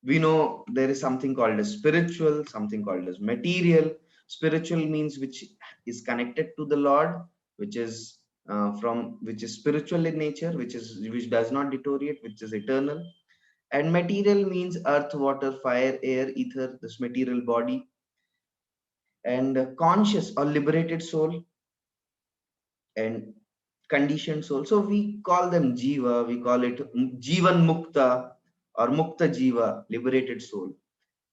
We know there is something called as spiritual, something called as material. Spiritual means which is connected to the Lord, which is which is spiritual in nature, which does not deteriorate, which is eternal. And material means earth, water, fire, air, ether, this material body. And conscious or liberated soul and conditioned soul. So we call them jiva, we call it jivan mukta or mukta jiva, liberated soul.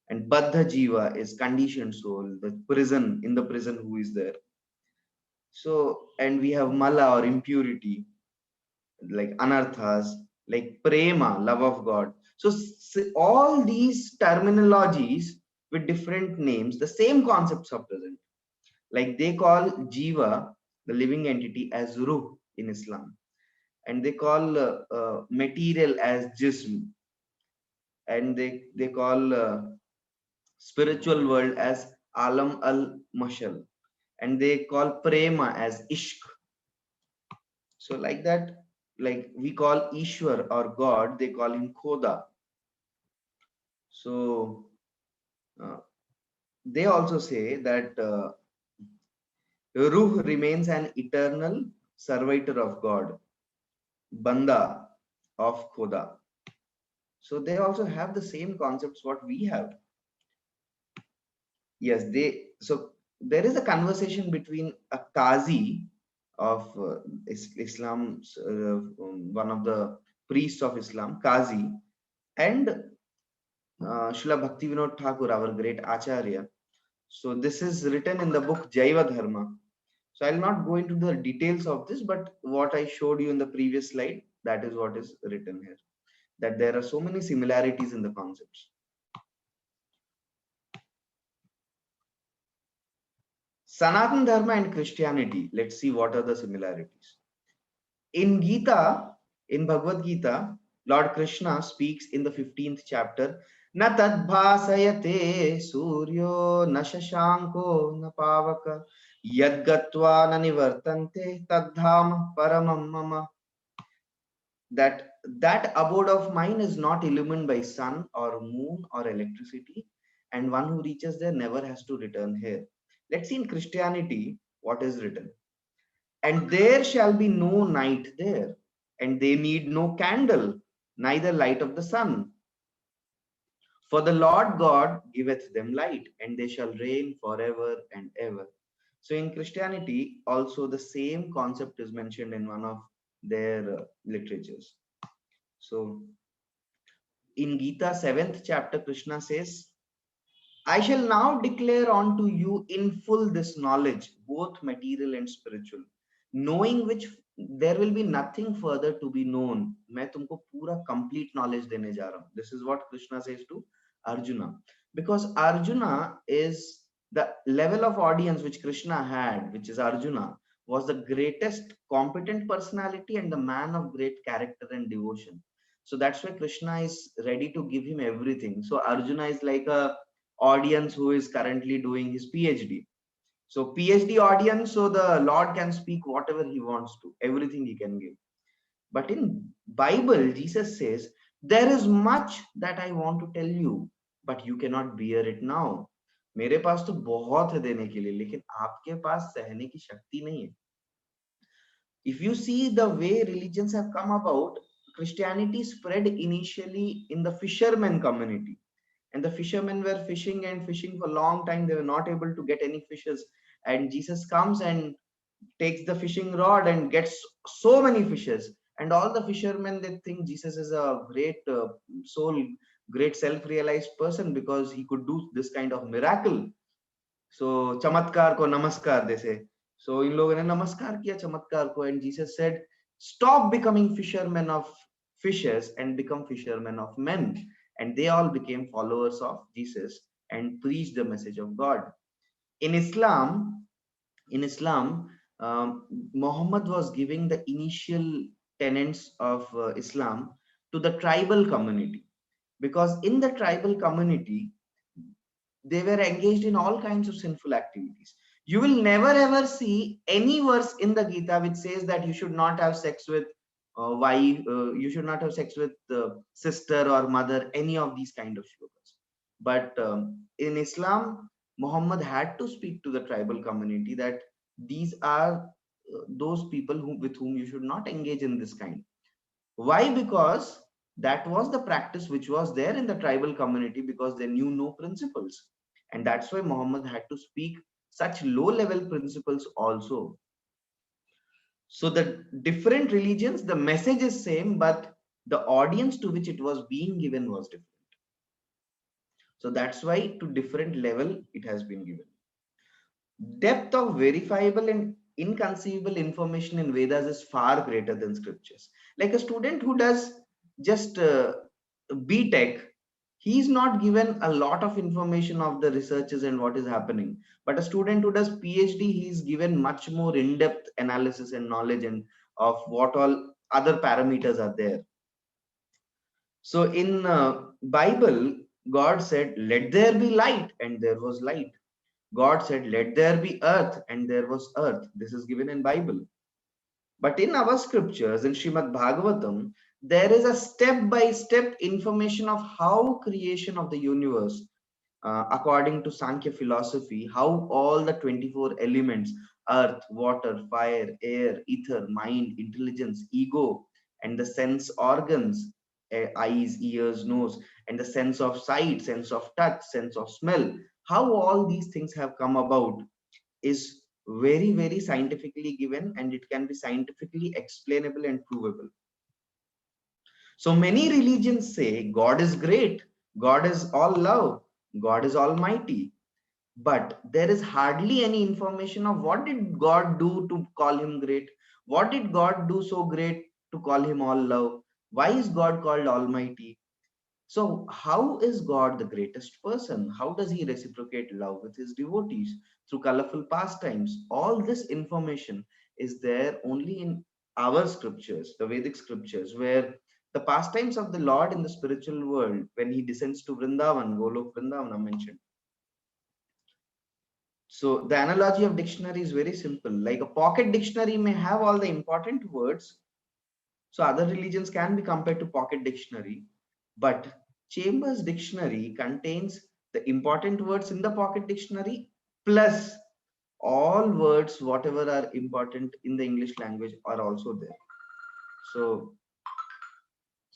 And baddha jiva is conditioned soul, the prison, in the prison who is there. So, and we have mala or impurity, like anarthas, like prema, love of God. So all these terminologies with different names, the same concepts are present. Like they call jiva, the living entity, as ruh in Islam, and they call material as jism, and they call spiritual world as alam al mashal, and they call prema as ishq. So like that, like we call Ishwar or God, they call him Khoda. So uh, they also say that Ruh remains an eternal servitor of God, Banda of Khoda. So they also have the same concepts what we have. Yes, they. So there is a conversation between a Qazi of Islam, one of the priests of Islam, Qazi, and Srila Bhaktivinoda Thakur, our great Acharya. So this is written in the book Jaiva Dharma. So I'll not go into the details of this, but what I showed you in the previous slide, that is what is written here. That there are so many similarities in the concepts. Sanatan Dharma and Christianity. Let's see what are the similarities. In Gita, in Bhagavad Gita, Lord Krishna speaks in the 15th chapter, Na tadbhasayate suryo na shashanko na pavaka yadgatva na nivartante tadham paramam mama. That abode of mine is not illumined by sun or moon or electricity, and one who reaches there never has to return here. Let's see in Christianity what is written. And there shall be no night there, and they need no candle, neither light of the sun. For the Lord God giveth them light, and they shall reign forever and ever. So in Christianity, also the same concept is mentioned in one of their literatures. So in Gita 7th chapter, Krishna says, I shall now declare unto you in full this knowledge, both material and spiritual, knowing which there will be nothing further to be known. मैं तुमको पूरा complete knowledge देने जा रहा हूँ. This is what Krishna says to Arjuna. Because Arjuna is the level of audience which Krishna had, which is Arjuna, was the greatest competent personality and the man of great character and devotion. So that's why Krishna is ready to give him everything. So Arjuna is like a audience who is currently doing his PhD. So PhD audience, so the Lord can speak whatever he wants to, everything he can give. But in Bible, Jesus says, there is much that I want to tell you, but you cannot bear it now. मेरे पास तो बहुत है देने के लिए, लेकिन आपके पास सहने की शक्ति नहीं है. If you see the way religions have come about, Christianity spread initially in the fishermen community, and the fishermen were fishing and fishing for a long time. They were not able to get any fishes, and Jesus comes and takes the fishing rod and gets so many fishes, and all the fishermen, they think Jesus is a great soul, great self-realized person, because he could do this kind of miracle. So chamatkar ko namaskar, they say. So in लोगों ने नमस्कार किया चमत्कार को, and Jesus said, stop becoming fishermen of fishes and become fishermen of men. And they all became followers of Jesus and preached the message of God. In Islam, Muhammad was giving the initial tenets of Islam to the tribal community, because in the tribal community they were engaged in all kinds of sinful activities. You will never ever see any verse in the Gita which says that you should not have sex with wife, you should not have sex with sister or mother, any of these kind of shlokas. But in Islam, Muhammad had to speak to the tribal community that these are those people with whom you should not engage in this kind. Why? Because that was the practice which was there in the tribal community, because they knew no principles. And that's why Muhammad had to speak such low level principles also. So the different religions, the message is same, but the audience to which it was being given was different. So that's why to different level it has been given. Depth of verifiable and inconceivable information in Vedas is far greater than scriptures. Like a student who does just B.Tech, he's not given a lot of information of the researches and what is happening. But a student who does PhD, he's given much more in-depth analysis and knowledge and of what all other parameters are there. So in Bible, God said, "Let there be light," and there was light. God said, "Let there be earth," and there was earth. This is given in Bible. But in our scriptures, in Srimad Bhagavatam, there is a step-by-step information of how creation of the universe, according to Sankhya philosophy, how all the 24 elements, earth, water, fire, air, ether, mind, intelligence, ego, and the sense organs, eyes, ears, nose, and the sense of sight, sense of touch, sense of smell, how all these things have come about is very, very scientifically given, and it can be scientifically explainable and provable. So many religions say God is great, God is all love, God is almighty, but there is hardly any information of what did God do to call him great, what did God do so great to call him all love, why is God called almighty. So how is God the greatest person? How does he reciprocate love with his devotees through colorful pastimes? All this information is there only in our scriptures, the Vedic scriptures, where the pastimes of the Lord in the spiritual world, when he descends to Vrindavan, Golok Vrindavan, are mentioned. So the analogy of dictionary is very simple. Like a pocket dictionary may have all the important words. So other religions can be compared to pocket dictionary, but Chambers dictionary contains the important words in the pocket dictionary plus all words whatever are important in the English language are also there. So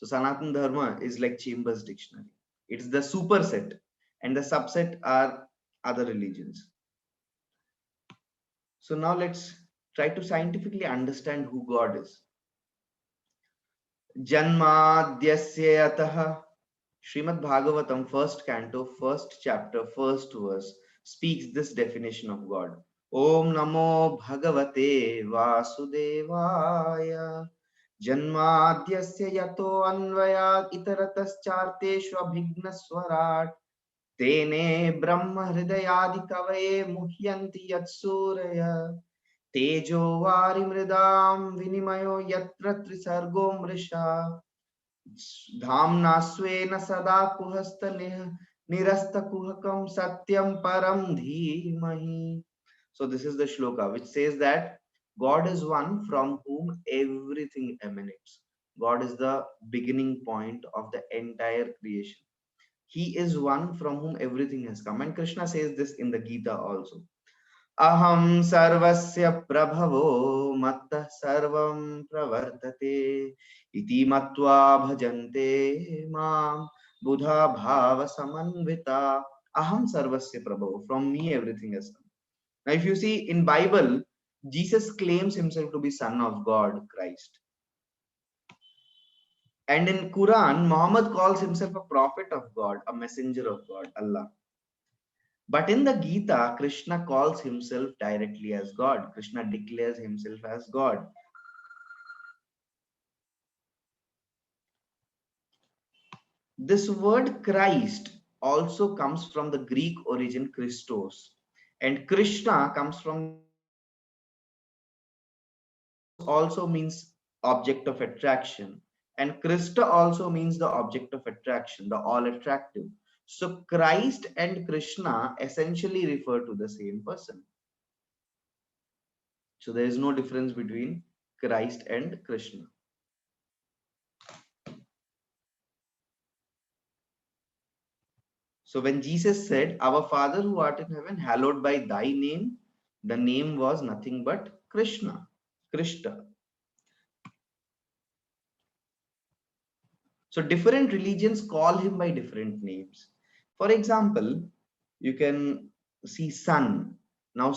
Sanatan Dharma is like Chambers dictionary. It's the superset, and the subset are other religions. So now let's try to scientifically understand who God is. Janmadyasya Yatah. Srimad Bhagavatam, first canto, first chapter, first verse, speaks this definition of God. Om Namo Bhagavate Vasudevaya. Janmadyasya yato anvayat itaratascharteshu abhignaswarat. Tene Brahma Hridayadi Kavaye Muhyanti Yatsuraya. Tejo Vari Mridam Vinimayo Yatra Trisargo Mrisha. धामना स्वेन सदा कुहस्त निरस्त कुहकम satyam param धीमहि. So this is the shloka which says that God is one from whom everything emanates. God is the beginning point of the entire creation. He is one from whom everything has come. And Krishna says this in the Gita also. अहम सर्वस्य प्रभवो मत्तः सर्वं प्रवर्तते इति मत्वा भजन्ते मां बुधा भाव समन्विता. Aham sarvasya prabhavo, from me everything has come. Now if you see in Bible, Jesus claims himself to be son of God, Christ. And in Quran, Muhammad calls himself a prophet of God, a messenger of God, Allah. But in the Gita, Krishna calls himself directly as God. Krishna declares himself as God. This word Christ also comes from the Greek origin Christos. And Krishna comes from also means object of attraction. And Krishna also means the object of attraction, the all attractive. So Christ and Krishna essentially refer to the same person. So there is no difference between Christ and Krishna. So when Jesus said, Our Father who art in heaven, hallowed by thy name, the name was nothing but Krishna. Krishna. So different religions call him by different names. For example, you can see sun. Now,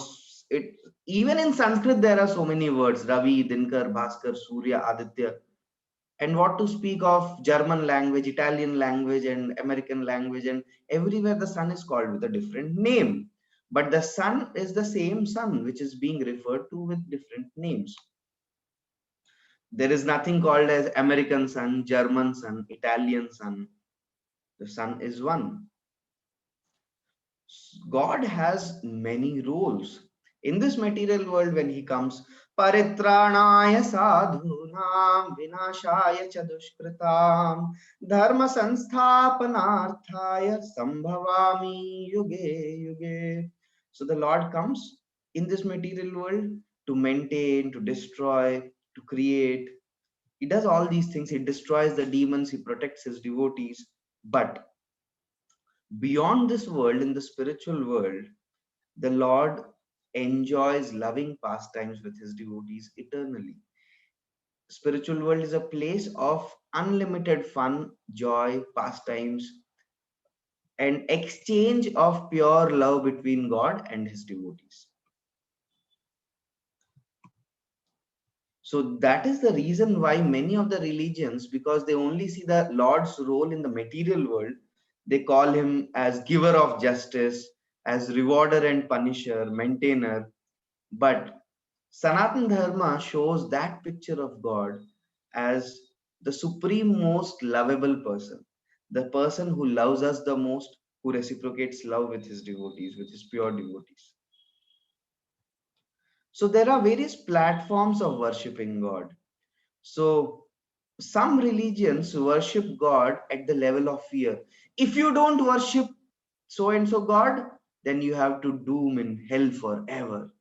it even in Sanskrit there are so many words: Ravi, Dinkar, Bhaskar, Surya, Aditya. And what to speak of German language, Italian language, and American language, and everywhere the sun is called with a different name. But the sun is the same sun, which is being referred to with different names. There is nothing called as American sun, German sun, Italian sun. The sun is one. God has many roles. In this material world, when he comes, Paritranaya sadhunam vinashaya cha dushkritam dharma sansthapanarthaya sambhavami yuge yuge. So the Lord comes in this material world to maintain, to destroy, to create. He does all these things. He destroys the demons, he protects his devotees. But beyond this world, in the spiritual world, the Lord enjoys loving pastimes with his devotees eternally. Spiritual world is a place of unlimited fun, joy, pastimes, and exchange of pure love between God and his devotees. So that is the reason why many of the religions, because they only see the Lord's role in the material world, they call him as giver of justice, as rewarder and punisher, maintainer. But Sanatan Dharma shows that picture of God as the supreme most lovable person, the person who loves us the most, who reciprocates love with his devotees, with his pure devotees. So there are various platforms of worshipping God. So some religions worship God at the level of fear. If you don't worship so and so God, then you have to doom in hell forever.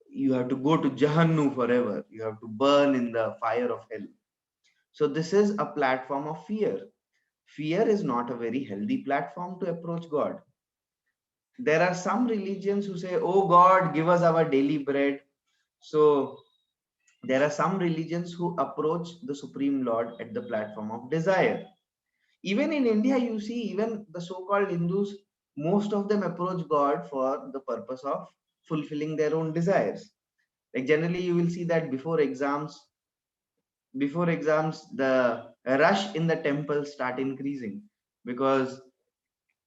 You have to go to Jahannam forever. You have to burn in the fire of hell. So this is a platform of fear. Fear is not a very healthy platform to approach God. There are some religions who say, "Oh God, give us our daily bread." So there are some religions who approach the Supreme Lord at the platform of desire. Even in India, you see, even the so-called Hindus, most of them approach God for the purpose of fulfilling their own desires. Like generally, you will see that before exams, the rush in the temple start increasing because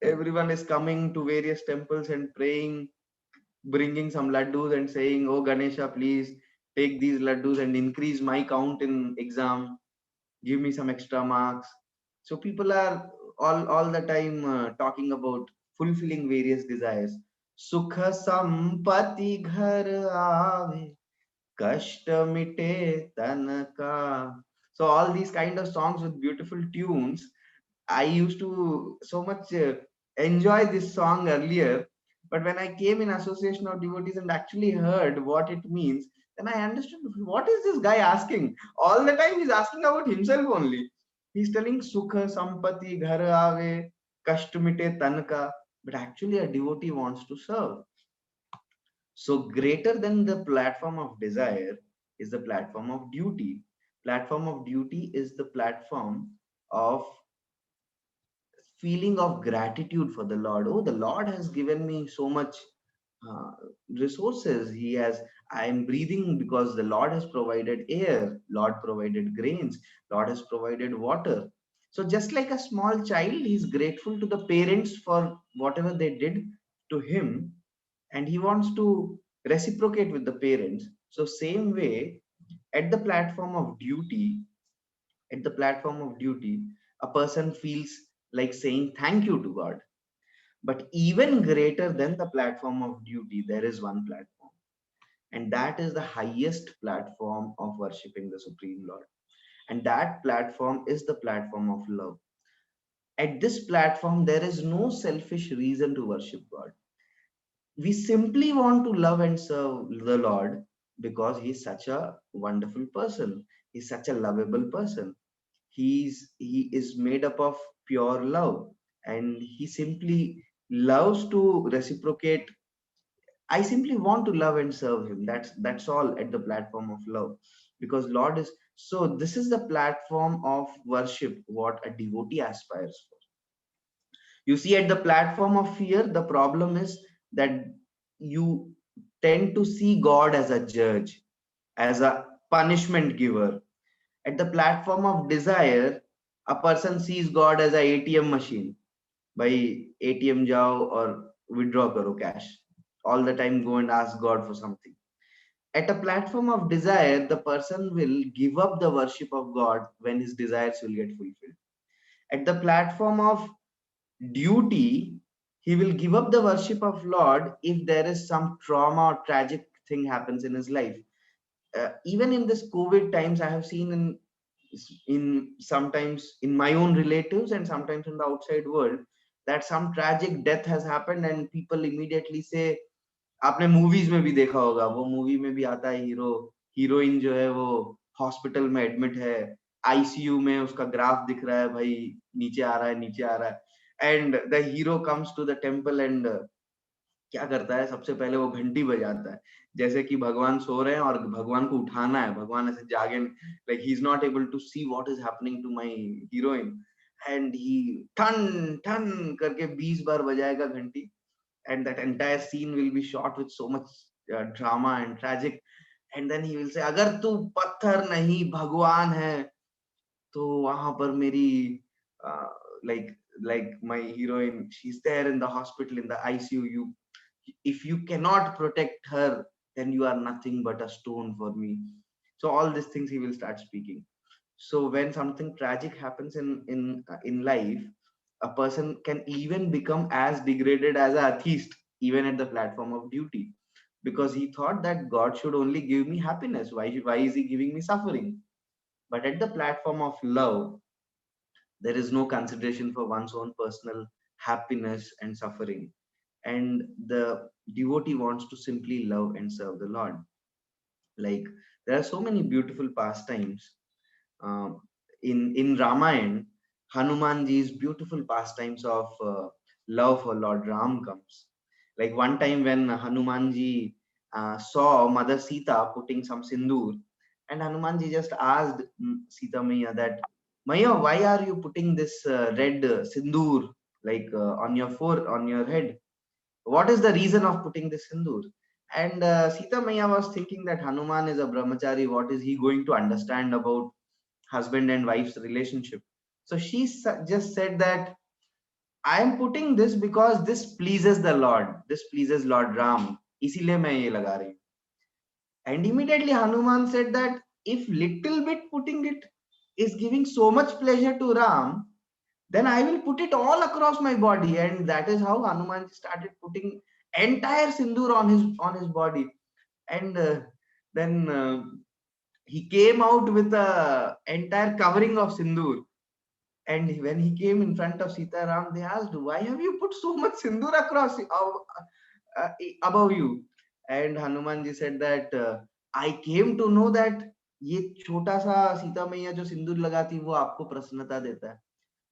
everyone is coming to various temples and praying, bringing some laddus and saying, "Oh Ganesha, please take these laddus and increase my count in exam. Give me some extra marks." So people are all the time talking about fulfilling various desires. Sukha sampati ghar aave, kashta mite tanaka. So all these kind of songs with beautiful tunes, I used to so much enjoy this song earlier, but when I came in association of devotees and actually heard what it means, then I understood what is this guy asking. All the time he's asking about himself only. He's telling Sukha Sampati Ghar Aave Kashtumite Tanka, but actually a devotee wants to serve. So greater than the platform of desire is the platform of duty. Platform of duty is the platform of feeling of gratitude for the Lord. Oh, the Lord has given me so much uh, resources. I am breathing because the Lord has provided air, Lord provided grains, Lord has provided water. So just like a small child, he's grateful to the parents for whatever they did to him, and he wants to reciprocate with the parents. So same way, at the platform of duty, at the platform of duty, a person feels like saying thank you to God. But even greater than the platform of duty, there is one platform, and that is the highest platform of worshiping the Supreme Lord. And that platform is the platform of love. At this platform, there is no selfish reason to worship God. We simply want to love and serve the Lord because He's such a wonderful person. He's such a lovable person. He is made up of pure love. and he simply loves to reciprocate. I simply want to love and serve him. That's all at the platform of love. Because Lord is so this is the platform of worship, what a devotee aspires for. You see, at the platform of fear, the problem is that you tend to see God as a judge, as a punishment giver. At the platform of desire, a person sees God as a ATM machine. By ATM jao or withdraw karo cash. All the time go and ask God for something. At a platform of desire, the person will give up the worship of God when his desires will get fulfilled. At the platform of duty, he will give up the worship of Lord if there is some trauma or tragic thing happens in his life. Even in this COVID times, I have seen in sometimes in my own relatives and sometimes in the outside world that some tragic death has happened and people immediately say, आपने movies में भी देखा होगा, वो movie में भी आता है हीरो, हीरोइन जो है वो हॉस्पिटल में एडमिट है, आईसीयू में उसका ग्राफ दिख रहा है भाई, नीचे आ रहा है नीचे आ रहा है, and the hero comes to the temple and क्या करता है, सबसे पहले वो घंटी बजाता है, जैसे कि भगवान सो रहे हैं और भगवान को उठाना है, भगवान ऐसे जागे, like he is not able to see what is happening to my heroine, and he ठन ठन करके 20 बार बजाएगा घंटी, and that entire scene will be shot with so much drama and tragic, and then he will say, अगर तू पत्थर नहीं भगवान है, तो वहां पर मेरी like like my heroine, she's there in the hospital in the ICU, you if you cannot protect her, then you are nothing but a stone for me. So all these things he will start speaking. So when something tragic happens in life, a person can even become as degraded as an atheist, even at the platform of duty, because he thought that God should only give me happiness. Why is he giving me suffering? But at the platform of love, there is no consideration for one's own personal happiness and suffering, and the devotee wants to simply love and serve the Lord. Like, there are so many beautiful pastimes. um, in Ramayana, Hanumanji's beautiful pastimes of love for Lord Ram comes. Like one time when Hanumanji saw Mother Sita putting some sindoor, and Hanumanji just asked Sita Maya that, Maya, why are you putting this red sindoor like on your head? What is the reason of putting this sindoor? And Sita Maya was thinking that Hanuman is a brahmachari. What is he going to understand about husband and wife's relationship? So she just said that I am putting this because this pleases the Lord. This pleases Lord Ram. इसीलिए मैं ये लगा रही हूँ. And immediately Hanuman said that if little bit putting it is giving so much pleasure to Ram, then I will put it all across my body. And that is how Hanuman started putting entire sindoor on his body. And then he came out with a entire covering of sindoor. And when he came in front of Sita Ram, they asked, "Why have you put so much sindoor across above you?" And Hanumanji said that I came to know that ये छोटा सा सीता मैया जो सिंदूर लगाती वो आपको प्रसन्नता देता है.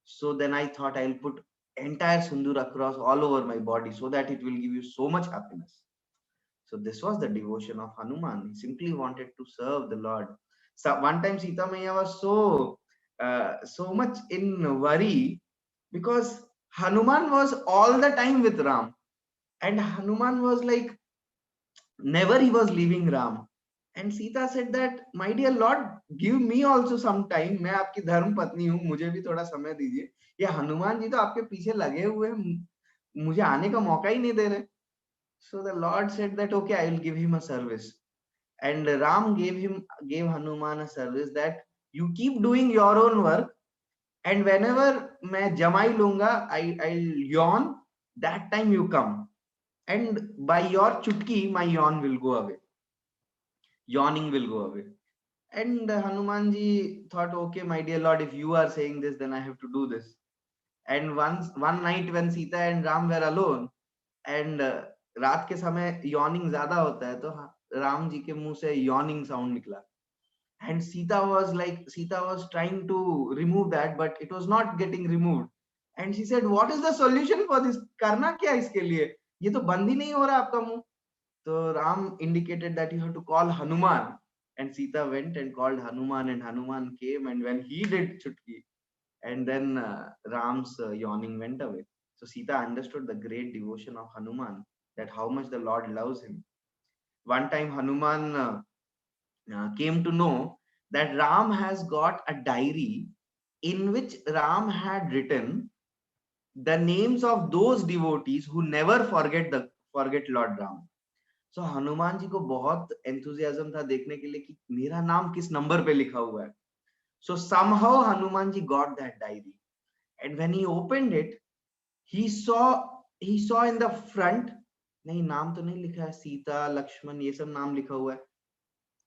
So then I thought I'll put entire sindoor across all over my body so that it will give you so much happiness. So this was the devotion of Hanuman. He simply wanted to serve the Lord. So one time Sita Maya was so much in worry because Hanuman was all the time with Ram, and Hanuman was like never he was leaving Ram. And Sita said that, my dear Lord, give me also some time. मैं आपकी धर्म पत्नी हूँ, मुझे भी थोड़ा समय दीजिए. ये हनुमान जी तो आपके पीछे लगे हुए हैं, मुझे आने का मौका ही नहीं दे रहे. So the Lord said that okay, I will give him a service. And Ram gave Hanuman a service that you keep doing your own work, and whenever मैं जमाई लूंगा, I'll yawn, that time you come, and by your chutki my yawn will go away, yawning will go away. And Hanumanji thought, okay, my dear Lord, if you are saying this, then I have to do this. And one night when Sita and Ram were alone, and रात के समय yawning ज्यादा होता है, तो राम जी के मुंह से yawning sound निकला. And Sita was trying to remove that, but it was not getting removed. And she said, what is the solution for this? करना क्या इसके लिए? ये तो बंद ही नहीं हो रहा आपका मुंह. So Ram indicated that you have to call Hanuman, and Sita went and called Hanuman, and Hanuman came, and when he did chutki, and then Ram's yawning went away. So Sita understood the great devotion of Hanuman, that how much the Lord loves him. One time Hanuman came to know that Ram has got a diary in which Ram had written the names of those devotees who never forget Lord Ram. So Hanuman ji को बहुत enthusiasm था देखने के लिए कि मेरा नाम किस नंबर पे लिखा हुआ है. So somehow Hanuman ji got that diary, and when he opened it, he saw in the front, नहीं नाम तो नहीं लिखा है, सीता लक्ष्मण ये सब नाम लिखा हुआ है.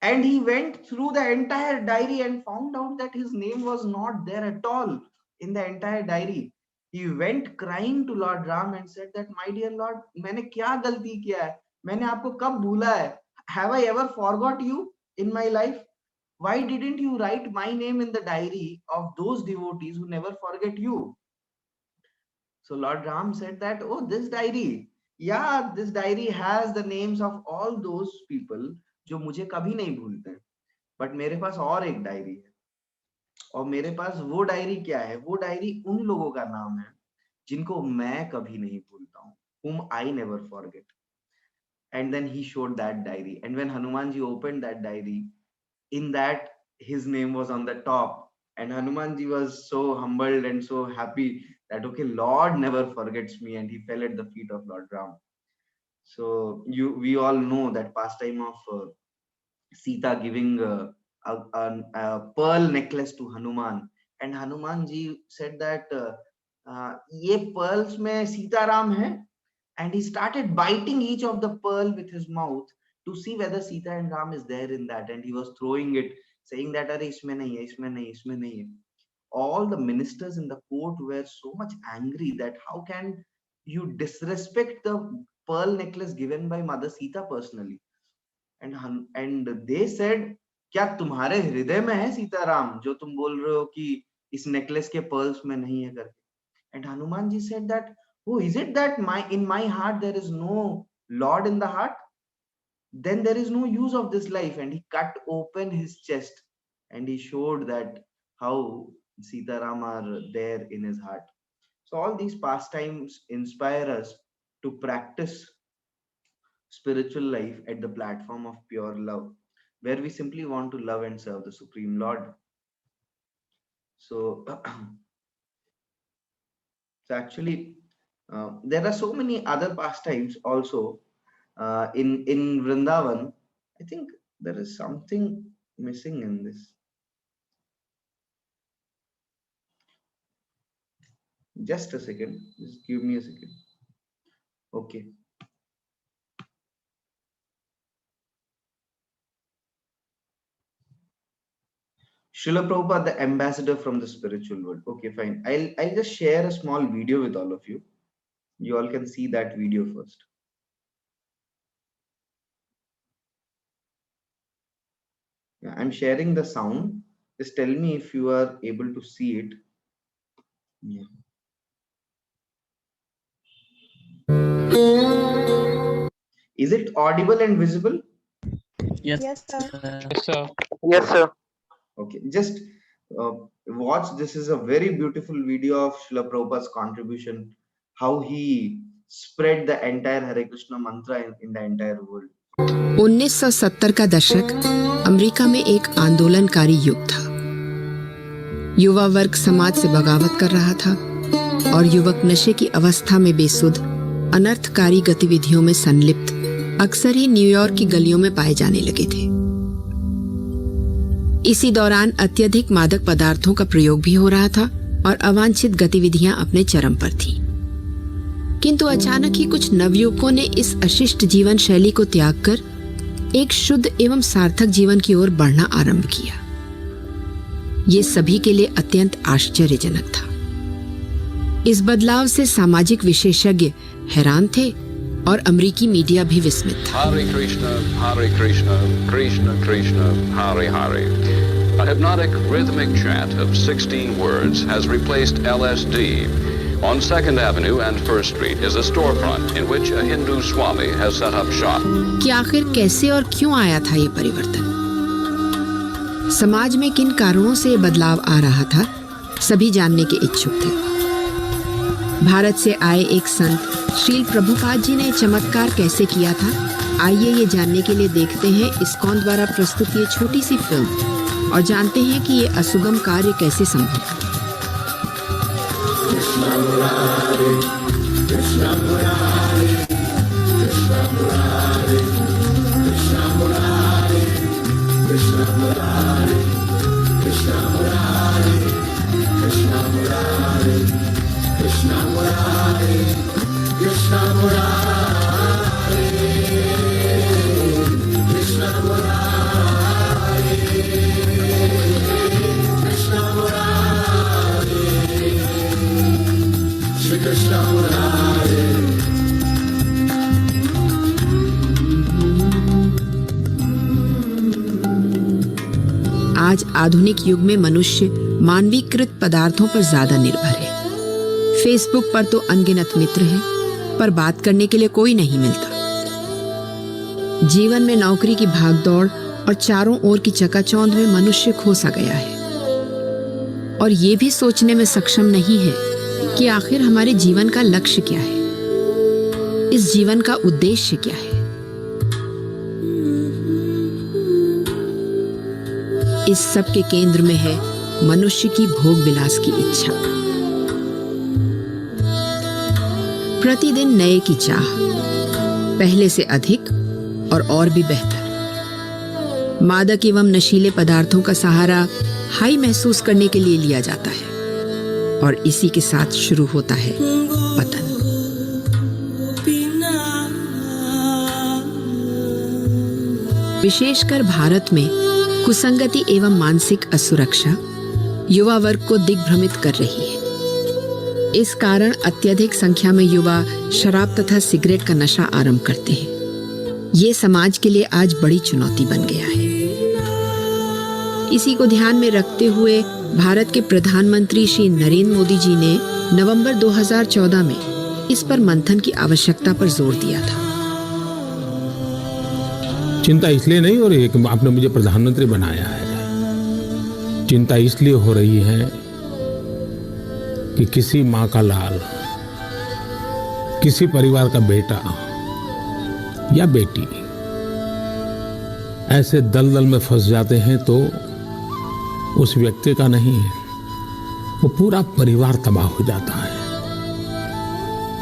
And he went through the entire diary and found out that his name was not there at all in the entire diary. He went crying to Lord Ram and said that, my dear Lord, मैंने क्या गलती किया है? मैंने आपको कब भूला है? Have I ever forgot you in my life? Why didn't you write my name in the diary of those devotees who never forget you? So Lord Ram said that, oh, this diary. Yeah, this diary has the names of all those people जो मुझे कभी नहीं भूलते. But मेरे पास और एक diary है, और मेरे पास वो डायरी क्या है? वो डायरी उन लोगों का नाम है जिनको मैं कभी नहीं भूलता हूँ, whom I never forget. And then he showed that diary, and when Hanumanji opened that diary, in that his name was on the top, and Hanumanji was so humbled and so happy that, okay, Lord never forgets me, and he fell at the feet of Lord Ram. So we all know that pastime of Sita giving a pearl necklace to Hanuman, and Hanuman ji said that ye pearls mein Sita Ram hai, and he started biting each of the pearl with his mouth to see whether Sita and Ram is there in that, and he was throwing it, saying that अरे इसमें नहीं है, इसमें नहीं, इसमें नहीं है. All the ministers in the court were so much angry that how can you disrespect the pearl necklace given by Mother Sita personally? And they said, क्या तुम्हारे हृदय में है सीताराम जो तुम बोल रहे हो कि इस नेकलेस के पर्ल्स में नहीं है करके? And Hanuman ji said that, oh, is it that in my heart there is no Lord in the heart? Then there is no use of this life. And he cut open his chest and he showed that how Sitaram are there in his heart. So all these pastimes inspire us to practice spiritual life at the platform of pure love, where we simply want to love and serve the Supreme Lord. So, so actually, there are so many other pastimes also in Vrindavan. I think there is something missing in this. Just a second. Just give me a second. Okay. Srila Prabhupada, the ambassador from the spiritual world. Okay, fine. I'll just share a small video with all of you. You all can see that video first. Yeah, I'm sharing the sound. Just tell me if you are able to see it. Yeah. Is it audible and visible? Yes. Yes, sir. Yes, sir. Yes, sir. Okay, just watch. This is a very beautiful video of Srila Prabhupada's contribution, how he spread the entire Hare Krishna mantra in the entire world. 1970 का दशक America में एक आंदोलनकारी युग था. युवा वर्ग समाज से बगावत कर रहा था और युवक नशे की अवस्था में बेसुध अनर्थकारी गतिविधियों में संलिप्त अक्सर ही न्यूयॉर्क की गलियों में पाए जाने लगे थे. इसी दौरान अत्यधिक मादक पदार्थों का प्रयोग भी हो रहा था और अवांछित गतिविधियां अपने चरम पर थीं. किंतु अचानक ही कुछ नवयुवकों ने इस अशिष्ट जीवन शैली को त्याग कर एक शुद्ध एवं सार्थक जीवन की ओर बढ़ना आरंभ किया. ये सभी के लिए अत्यंत आश्चर्यजनक था. इस बदलाव से सामाजिक विशेषज्ञ हैरान थे और अमेरिकी मीडिया भी विस्मित था. Hare Krishna, Krishna Krishna, Hare Hare. A hypnotic rhythmic chant of 16 words has replaced LSD, On 2nd Avenue and 1st Street is a storefront in which a Hindu Swami has set up shop. कि आखिर कैसे और क्यों आया था ये परिवर्तन? समाज में किन कारणों से ये बदलाव आ रहा था, सभी जानने के इच्छुक थे। भारत से आए एक संत श्रील प्रभुपाद जी ने चमत्कार कैसे किया था, आइए ये जानने के लिए देखते हैं इस्कॉन द्वारा प्रस्तुत ये छोटी सी फिल्म और जानते हैं कि ये असुगम कार्य कैसे संभव था। आज आधुनिक युग में मनुष्य मानवीकृत पदार्थों पर ज्यादा निर्भर है। फेसबुक पर तो अनगिनत मित्र हैं, पर बात करने के लिए कोई नहीं मिलता। जीवन में नौकरी की भागदौड़ और चारों ओर की चकाचौंध में मनुष्य खो सा गया है और ये भी सोचने में सक्षम नहीं है कि आखिर हमारे जीवन का लक्ष्य क्या है, इस जीवन का उद्देश्य क्या है। इस सब के केंद्र में है मनुष्य की भोग विलास की इच्छा। प्रतिदिन नए की चाह, पहले से अधिक और भी बेहतर। मादक एवं नशीले पदार्थों का सहारा हाई महसूस करने के लिए लिया जाता है और इसी के साथ शुरू होता है पतन। विशेषकर भारत में कुसंगति एवं मानसिक असुरक्षा युवा वर्ग को दिग्भ्रमित कर रही है। इस कारण अत्यधिक संख्या में युवा शराब तथा सिगरेट का नशा आरंभ करते हैं। ये समाज के लिए आज बड़ी चुनौती बन गया है। इसी को ध्यान में रखते हुए भारत के प्रधानमंत्री श्री नरेंद्र मोदी जी ने नवंबर 2014 में इस पर मंथन की आवश्यकता पर जोर दिया था। चिंता इसलिए नहीं हो रही है कि आपने मुझे प्रधानमंत्री बनाया है, चिंता इसलिए हो रही है कि किसी माँ का लाल, किसी परिवार का बेटा या बेटी ऐसे दलदल में फंस जाते हैं तो उस व्यक्ति का नहीं है, वो पूरा परिवार तबाह हो जाता है,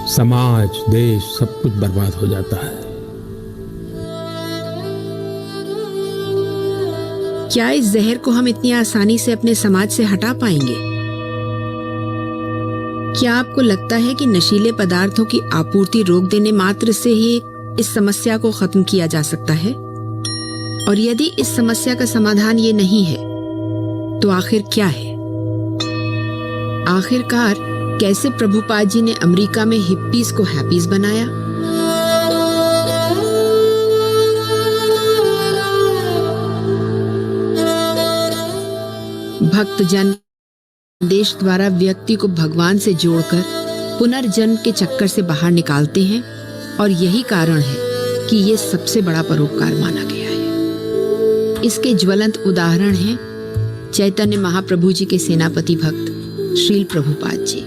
समाज, देश सब कुछ बर्बाद हो जाता है। क्या इस जहर को हम इतनी आसानी से अपने समाज से हटा पाएंगे? क्या आपको लगता है कि नशीले पदार्थों की आपूर्ति रोक देने मात्र से ही इस समस्या को खत्म किया जा सकता है? और यदि इस समस्या का समाधान ये नहीं है, तो आखिर क्या है? आखिरकार कैसे प्रभुपाद जी ने अमेरिका में हिप्पीज को हैप्पीज बनाया? भक्तजन देश द्वारा व्यक्ति को भगवान से जोड़कर पुनर्जन्म के चक्कर से बाहर निकालते हैं और यही कारण है कि ये सबसे बड़ा परोपकार माना गया है। इसके ज्वलंत उदाहरण हैं चैतन्य महाप्रभु जी के सेनापति भक्त श्रील प्रभुपाद जी।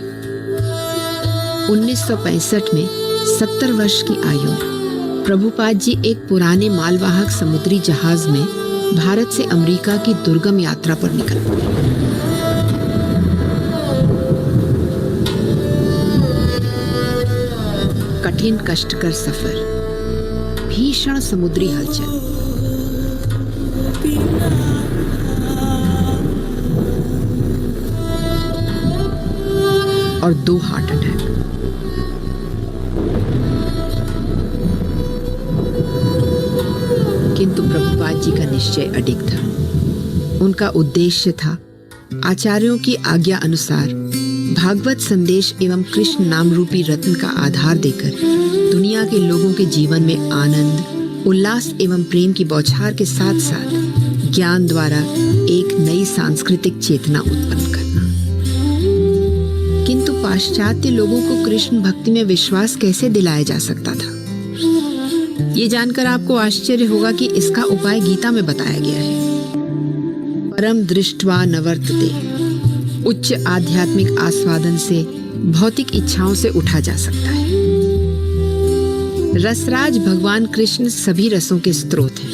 1965 में 70 वर्ष की आयु में प्रभुपाद जी एक पुराने मालवाहक समुद्री जहाज में भारत से अमेरिका की दुर्गम यात्रा पर निकल पड़े। कठिन कष्टकर सफर, भीषण समुद्री हलचल, और 2 हार्ट अटैक। किंतु प्रभुपाद जी का निश्चय अडिग था। उनका उद्देश्य था आचार्यों की आज्ञा अनुसार भागवत संदेश एवं कृष्ण नाम रूपी रत्न का आधार देकर दुनिया के लोगों के जीवन में आनंद, उल्लास एवं प्रेम की बौछार के साथ साथ ज्ञान द्वारा एक नई सांस्कृतिक चेतना उत्पन्न करना। किंतु पाश्चात्य लोगों को कृष्ण भक्ति में विश्वास कैसे दिलाया जा सकता था? ये जानकर आपको आश्चर्य होगा कि इसका उपाय गीता में बताया गया है। परम दृष्ट्वा न वर्तते, उच्च आध्यात्मिक आस्वादन से भौतिक इच्छाओं से उठा जा सकता है। रसराज भगवान कृष्ण सभी रसों के स्रोत हैं।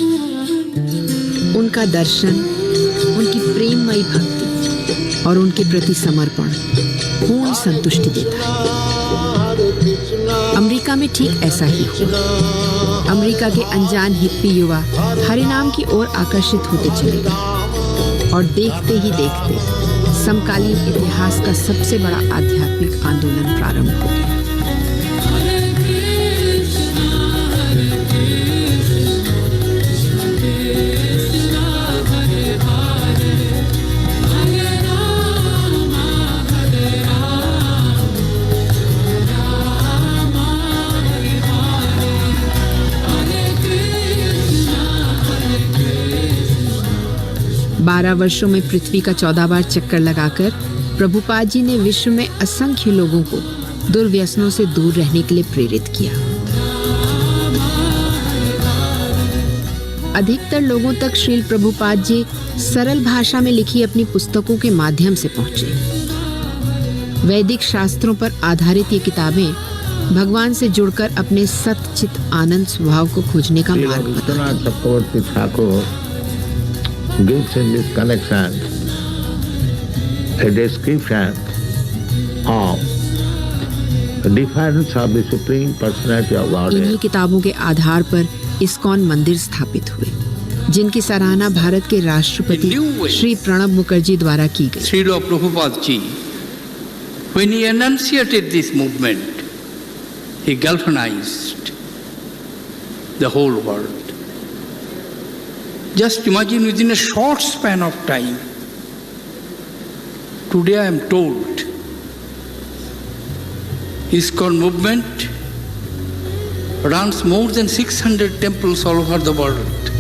उनका दर्शन, उनकी प्रेममयी भक्ति और उनके प्रति समर्पण पूर्ण संतुष्टि देता है। अमेरिका में ठीक ऐसा ही हुआ। अमेरिका के अनजान हिप्पी युवा हरिनाम की ओर आकर्षित होते चले गए और देखते ही देखते समकालीन इतिहास का सबसे बड़ा आध्यात्मिक आंदोलन प्रारंभ हो गया। बारह वर्षों में पृथ्वी का 14 बार चक्कर लगाकर प्रभुपाद जी ने विश्व में असंख्य लोगों को दुर्व्यसनों से दूर रहने के लिए प्रेरित किया। अधिकतर लोगों तक श्रील प्रभुपाद जी सरल भाषा में लिखी अपनी पुस्तकों के माध्यम से पहुंचे। वैदिक शास्त्रों पर आधारित ये किताबें भगवान से जुड़कर अपने सतचित आनंद स्वभाव को खोजने का मार्ग बताती। Gives in this connection a description of the difference of the Supreme Personality of Godhead. इन्हीं किताबों के आधार पर इस्कॉन मंदिर स्थापित हुए, जिनकी सराहना भारत के राष्ट्रपति श्री प्रणब मुखर्जी द्वारा की गई। Srila Prabhupada ji, when he enunciated this movement, he galvanized the whole world. Just imagine within a short span of time. Today I am told ISKCON movement runs more than 600 temples all over the world.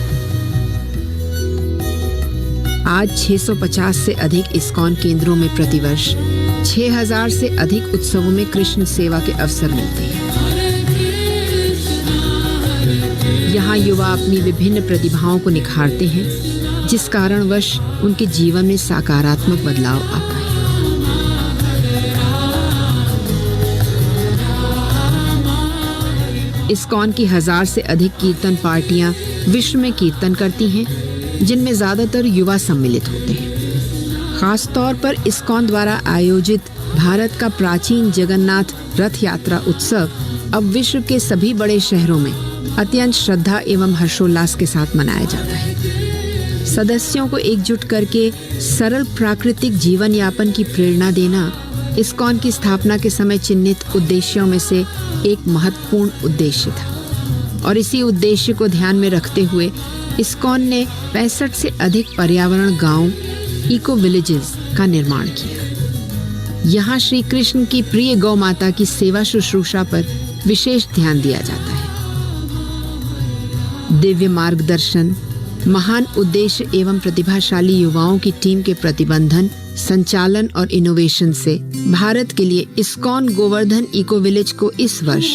आज 650 से अधिक ISKCON केंद्रों में प्रतिवर्ष 6000 से अधिक उत्सवों में कृष्ण सेवा के अवसर मिलते हैं। यहाँ युवा अपनी विभिन्न प्रतिभाओं को निखारते हैं, जिस कारणवश उनके जीवन में सकारात्मक बदलाव आता है। इस्कॉन की 1000 से अधिक कीर्तन पार्टियां विश्व में कीर्तन करती हैं, जिनमें ज्यादातर युवा सम्मिलित होते हैं। खास तौर पर इस्कॉन द्वारा आयोजित भारत का प्राचीन जगन्नाथ रथ यात्रा उत्सव अब विश्व के सभी बड़े शहरों में अत्यंत श्रद्धा एवं हर्षोल्लास के साथ मनाया जाता है। सदस्यों को एकजुट करके सरल प्राकृतिक जीवन यापन की प्रेरणा देना इस्कॉन की स्थापना के समय चिन्हित उद्देश्यों में से एक महत्वपूर्ण उद्देश्य था और इसी उद्देश्य को ध्यान में रखते हुए इस्कॉन ने 65 से अधिक पर्यावरण गांव इको विलेजेस का निर्माण किया। यहाँ श्री कृष्ण की प्रिय गौ माता की सेवा शुश्रूषा पर विशेष ध्यान दिया जाता है। दिव्य मार्गदर्शन, महान उद्देश्य एवं प्रतिभाशाली युवाओं की टीम के प्रतिबंधन, संचालन और इनोवेशन से भारत के लिए इस्कॉन गोवर्धन इको विलेज को इस वर्ष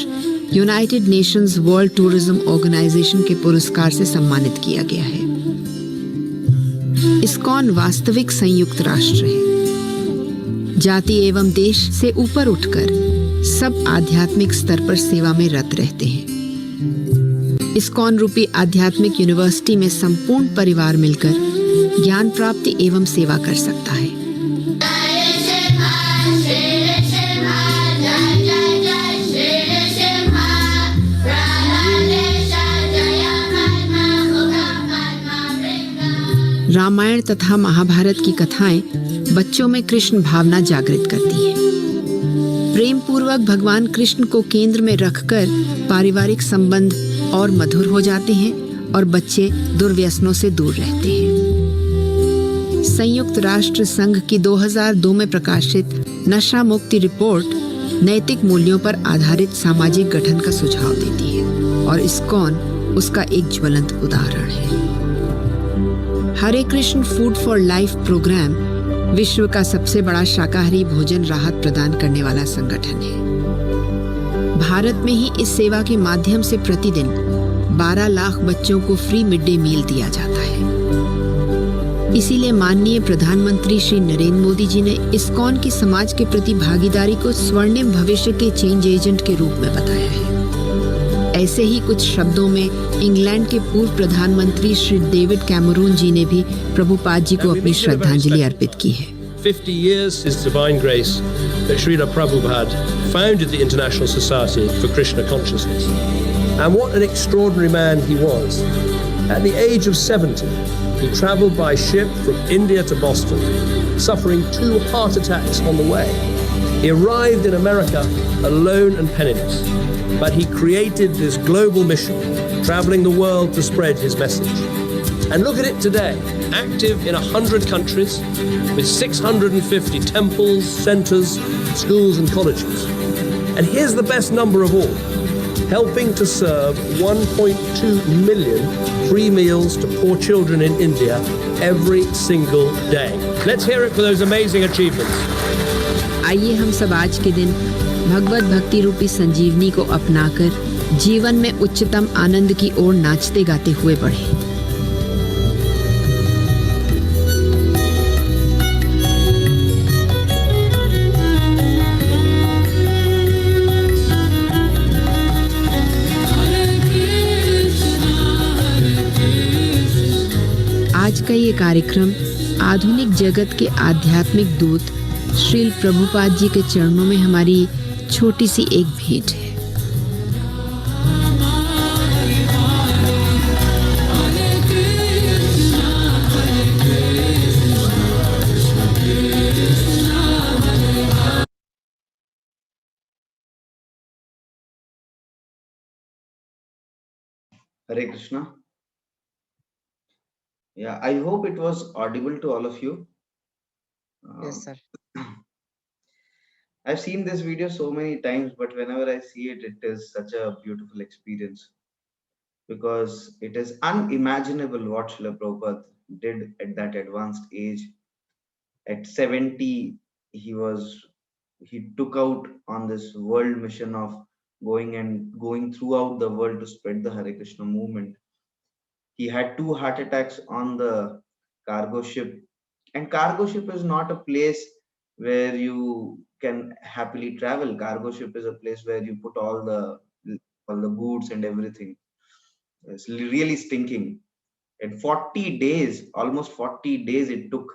United Nations World Tourism Organization के पुरस्कार से सम्मानित किया गया है। इस्कॉन वास्तविक संयुक्त राष्ट्र है। जाति एवं देश से ऊपर उठकर सब आध्यात्मिक स्तर पर सेवा में रत रहते हैं। इस्कॉन रूपी आध्यात्मिक यूनिवर्सिटी में संपूर्ण परिवार मिलकर ज्ञान प्राप्ति एवं सेवा कर सकता है। रामायण तथा महाभारत की कथाएं बच्चों में कृष्ण भावना जागृत करती हैं। प्रेम पूर्वक भगवान कृष्ण को केंद्र में रखकर पारिवारिक संबंध और मधुर हो जाते हैं और बच्चे दुर्व्यसनों से दूर रहते हैं। संयुक्त राष्ट्र संघ की 2002 में प्रकाशित नशा मुक्ति रिपोर्ट नैतिक मूल्यों पर आधारित सामाजिक गठन का सुझाव देती है और इस्कॉन उसका एक ज्वलंत उदाहरण है। Hare Krishna Food for Life programme विश्व का सबसे बड़ा शाकाहारी भोजन राहत प्रदान करने वाला संगठन है। भारत में ही इस सेवा के माध्यम से प्रतिदिन 12 लाख बच्चों को फ्री मिड डे मील दिया जाता है। इसीलिए माननीय प्रधानमंत्री श्री नरेंद्र मोदी जी ने इस्कॉन की समाज के प्रति भागीदारी को स्वर्णिम भविष्य के चेंज एजेंट के रूप में बताया है। ऐसे ही कुछ शब्दों में इंग्लैंड के पूर्व प्रधानमंत्री श्री डेविड कैमरून जी ने भी प्रभुपाद जी को अपनी श्रद्धांजलि अर्पित की है। 50 years His Divine Grace that Srila Prabhupada founded the International Society for Krishna Consciousness. And what an extraordinary man he was. At the age of 70, he travelled by ship from India to Boston, suffering 2 heart attacks on the way. He arrived in America alone and penniless, but he created this global mission, travelling the world to spread his message. And look at it today, active in 100 countries, with 650 temples, centres, schools and colleges. And here's the best number of all, helping to serve 1.2 million free meals to poor children in India every single day. Let's hear it for those amazing achievements. आइए हम सब आज के दिन भगवत भक्ति रूपी संजीवनी को अपनाकर जीवन में उच्चतम आनंद की ओर नाचते गाते हुए बढ़ें। आज का ये कार्यक्रम आधुनिक जगत के आध्यात्मिक दूत श्रील प्रभुपाद जी के चरणों में हमारी छोटी सी एक भेंट है। Hare Krishna. Yeah, I hope it was audible to all of you. Yes, sir. I've seen this video so many times, but whenever I see it, it is such a beautiful experience because it is unimaginable what Srila Prabhupada did at that advanced age. At 70, he took out on this world mission of going throughout the world to spread the Hare Krishna movement. He had 2 heart attacks on the cargo ship, and cargo ship is not a place where you can happily travel. Cargo ship is a place where you put all the goods and everything. It's really stinking. And 40 days, almost 40 days it took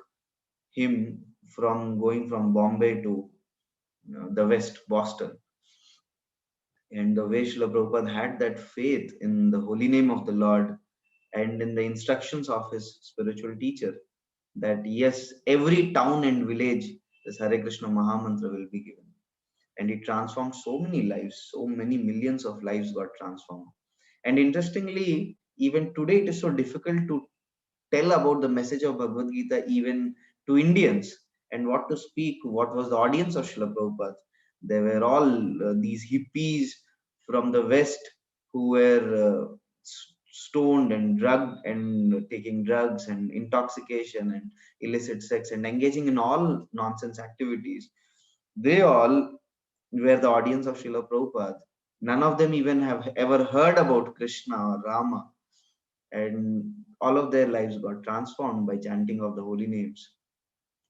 him from going from Bombay to the West, Boston. And the way Srila Prabhupada had that faith in the holy name of the Lord and in the instructions of his spiritual teacher, that yes, every town and village, this Hare Krishna Mahamantra will be given. And it transformed so many lives, so many millions of lives got transformed. And interestingly, even today it is so difficult to tell about the message of Bhagavad Gita even to Indians, and what to speak, what was the audience of Srila Prabhupada. They were all these hippies from the West who were stoned and drugged and taking drugs and intoxication and illicit sex and engaging in all nonsense activities. They all were the audience of Srila Prabhupada. None of them even have ever heard about Krishna or Rama, and all of their lives got transformed by chanting of the holy names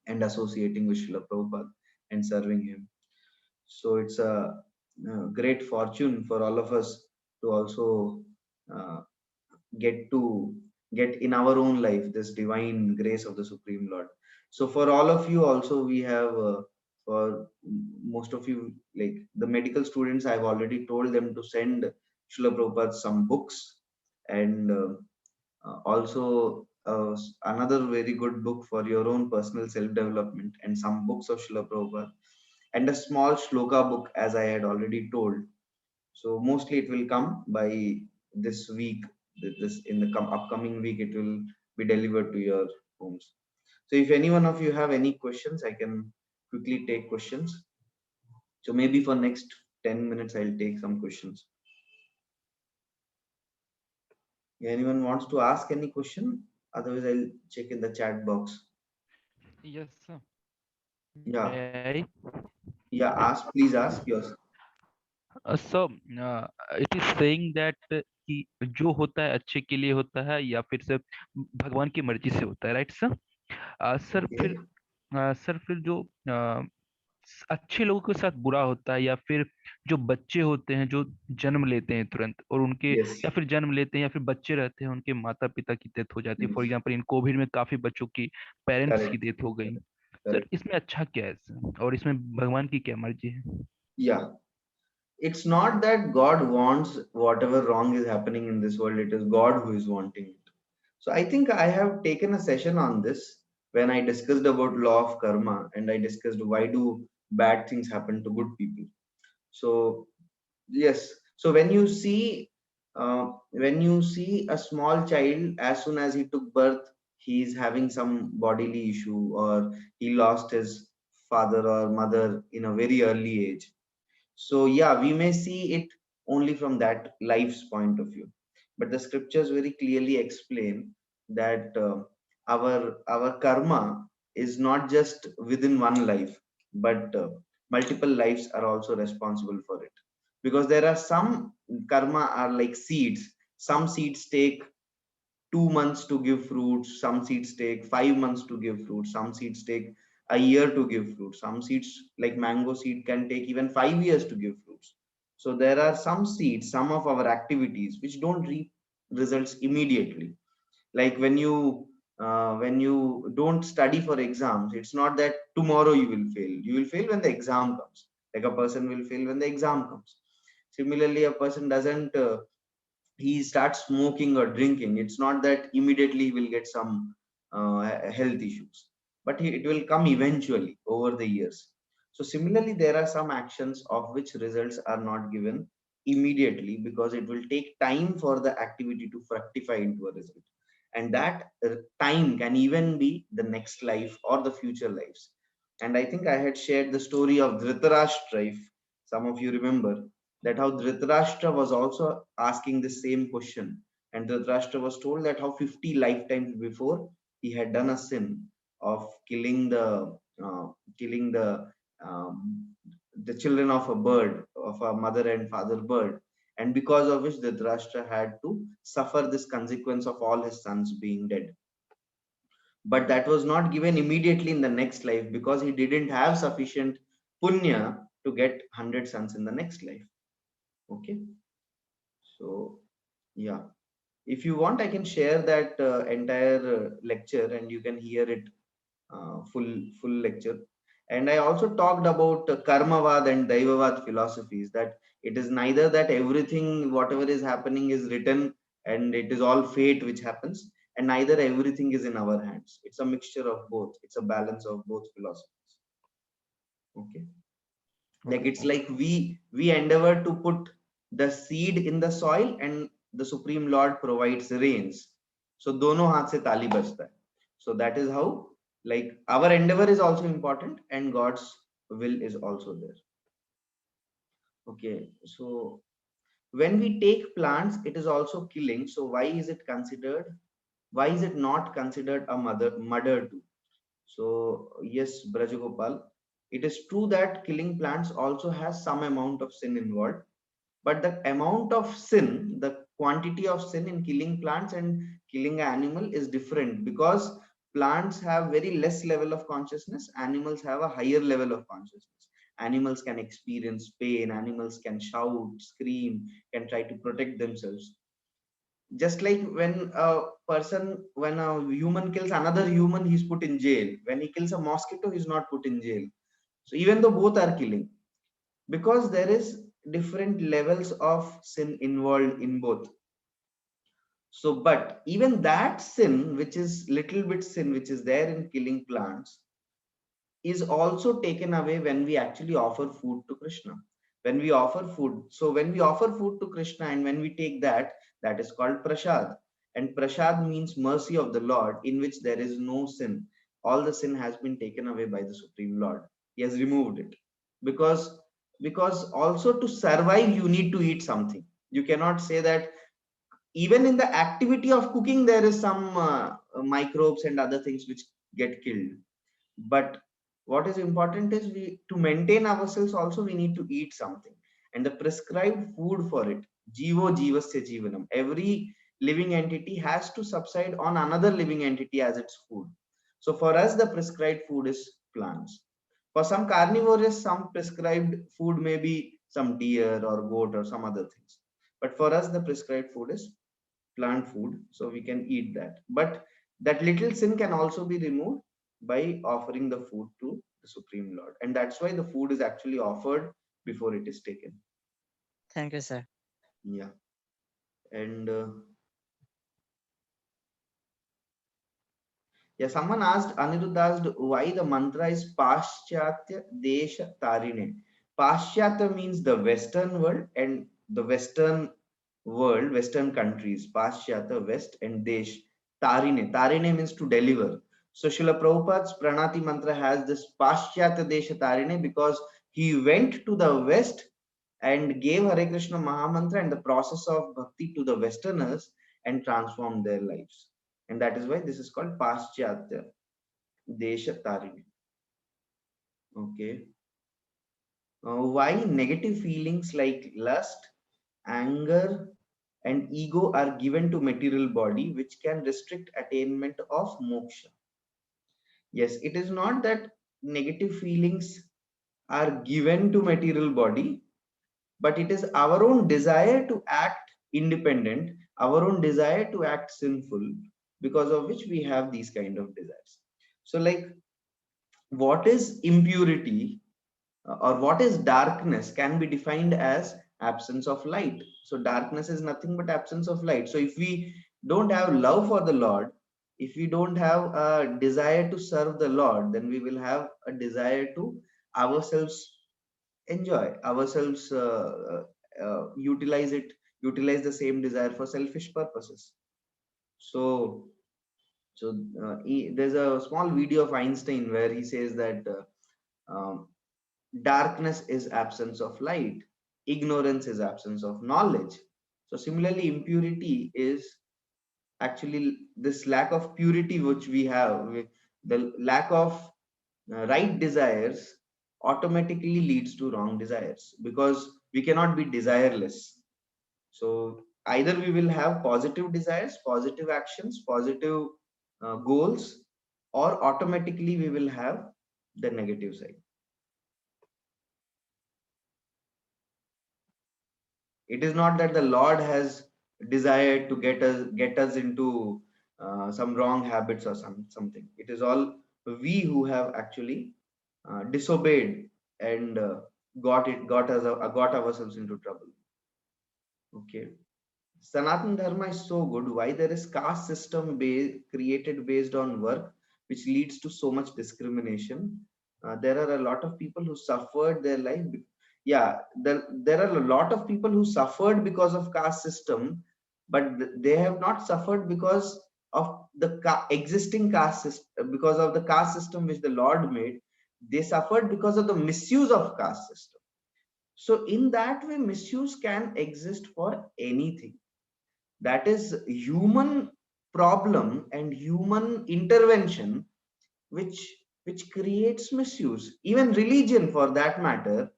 and associating with Srila Prabhupada and serving him. So it's a great fortune for all of us to also get in our own life this divine grace of the Supreme Lord. So for all of you also, we have for most of you, like the medical students, I've already told them to send Srila Prabhupada some books, and also another very good book for your own personal self-development, and some books of Srila Prabhupada, and a small shloka book, as I had already told. So mostly it will come by this week. This in the upcoming week, it will be delivered to your homes. So if any one of you have any questions, I can quickly take questions. So maybe for next 10 minutes, I'll take some questions. Anyone wants to ask any question? Otherwise, I'll check in the chat box. Yes, sir. Yeah, May yeah. Ask, please ask yours. so it is saying that कि जो होता है अच्छे के लिए होता है या फिर से भगवान की मर्जी से होता है, राइट सर? सर फिर Okay. सर फिर जो अच्छे लोगों के साथ बुरा होता है या फिर जो बच्चे होते हैं जो जन्म लेते हैं तुरंत और उनके Yes. या फिर जन्म लेते हैं या फिर बच्चे रहते हैं उनके माता पिता की डेथ हो जाती है, for Yes. Example in Covid में काफी बच्चों की पेरेंट्स की Correct. डेथ हो गई। Sir Correct. इसमें अच्छा क्या है सर, और इसमें भगवान की क्या मर्जी है? Yeah. It's not that God wants whatever wrong is happening in this world. It is God who is wanting it. So I think I have taken a session on this when I discussed about law of karma, and I discussed why do bad things happen to good people. So yes, so when you see a small child, as soon as he took birth, he is having some bodily issue, or he lost his father or mother in a very early age. So yeah, we may see it only from that life's point of view, but the scriptures very clearly explain that our karma is not just within one life, but multiple lives are also responsible for it. Because there are some karma are like seeds. Some seeds take 2 months to give fruits. Some seeds take 5 months to give fruits. Some seeds take a year to give fruits. Some seeds, like mango seed, can take even 5 years to give fruits. So there are some seeds, some of our activities which don't reap results immediately. Like when you don't study for exams, it's not that tomorrow you will fail. You will fail when the exam comes. Like a person will fail when the exam comes. Similarly, a person doesn't he starts smoking or drinking, it's not that immediately he will get some health issues, but it will come eventually over the years. So similarly, there are some actions of which results are not given immediately because it will take time for the activity to fructify into a result, and that time can even be the next life or the future lives. And I think I had shared the story of Dhritarashtra, if some of you remember, that how Dhritarashtra was also asking the same question. And Dhritarashtra was told that how 50 lifetimes before he had done a sin of killing the children of a bird, of a mother and father bird, and because of which Dhritarashtra had to suffer this consequence of all his sons being dead. But that was not given immediately in the next life because he didn't have sufficient punya to get 100 sons in the next life. Okay. So, yeah, if you want, I can share that entire lecture and you can hear it full lecture. And I also talked about Karmavad and Daivavad philosophies, that it is neither that everything, whatever is happening, is written and it is all fate which happens, and neither everything is in our hands. It's a mixture of both, it's a balance of both philosophies. Okay. Like it's like we endeavor to put the seed in the soil and the Supreme Lord provides rains, so dono haath se tali bajta hai. So that is how, like, our endeavor is also important and God's will is also there. Okay, so when we take plants, it is also killing. So why is it considered, why is it not considered a murder too? So yes, Brajagopal, it is true that killing plants also has some amount of sin involved, but the amount of sin, the quantity of sin in killing plants and killing an animal is different, because plants have very less level of consciousness, animals have a higher level of consciousness. Animals can experience pain, animals can shout, scream, can try to protect themselves. Just like when a human kills another human, he's put in jail. When he kills a mosquito, he's not put in jail. So even though both are killing, because there is different levels of sin involved in both. So but even that sin, which is little bit sin, which is there in killing plants, is also taken away when we actually offer food to Krishna. When we offer food, so when we offer food to Krishna and when we take that, that is called prasad. And prasad means mercy of the Lord, in which there is no sin. All the sin has been taken away by the Supreme Lord. He has removed it. Because also to survive, you need to eat something. You cannot say that even in the activity of cooking, there is some microbes and other things which get killed. But What is important is to maintain ourselves also we need to eat something, and the prescribed food for it, jivo jivasya jivanam, every living entity has to subside on another living entity as its food. So for us the prescribed food is plants. For some carnivores, some prescribed food may be some deer or goat or some other things, but for us the prescribed food is plant food, so we can eat that. But that little sin can also be removed by offering the food to the Supreme Lord, and that's why the food is actually offered before it is taken. Thank you, sir. Yeah. And yeah, someone asked, Anirudh asked, why the mantra is Paschatya Desha Tarine. Paschatya means the Western world, and the Western world, Western countries, Paschatya, West, and Desh, Tarine. Tarine means to deliver. So Srila Prabhupada's Pranati mantra has this Paschatya Desha Tarine because he went to the West and gave Hare Krishna Mahamantra and the process of bhakti to the Westerners and transformed their lives. And that is why this is called Paschatya Desha Tarini. Okay. Why negative feelings like lust, anger, and ego are given to material body, which can restrict attainment of moksha? Yes, it is not that negative feelings are given to material body, but it is our own desire to act independent, our own desire to act sinful, because of which we have these kind of desires. So like, what is impurity or what is darkness can be defined as absence of light. So darkness is nothing but absence of light. So if we don't have love for the Lord, if we don't have a desire to serve the Lord, then we will have a desire to ourselves enjoy ourselves, utilize the same desire for selfish purposes. So there's a small video of Einstein where he says that darkness is absence of light, ignorance is absence of knowledge. So similarly, impurity is actually this lack of purity which we have, the lack of right desires automatically leads to wrong desires, because we cannot be desireless. So either we will have positive desires, positive actions, positive goals, or automatically we will have the negative side. It is not that the Lord has desired to get us into some wrong habits or something. It is all we who have actually disobeyed and got ourselves into trouble. Okay. Sanatan Dharma is so good. Why there is caste system created based on work, which leads to so much discrimination? There are a lot of people who suffered their life. Yeah, there are a lot of people who suffered because of caste system, but they have not suffered because of the existing caste system, because of the caste system which the Lord made. They suffered because of the misuse of caste system. So in that way, misuse can exist for anything. That is human problem and human intervention which creates misuse. Even religion, for that matter,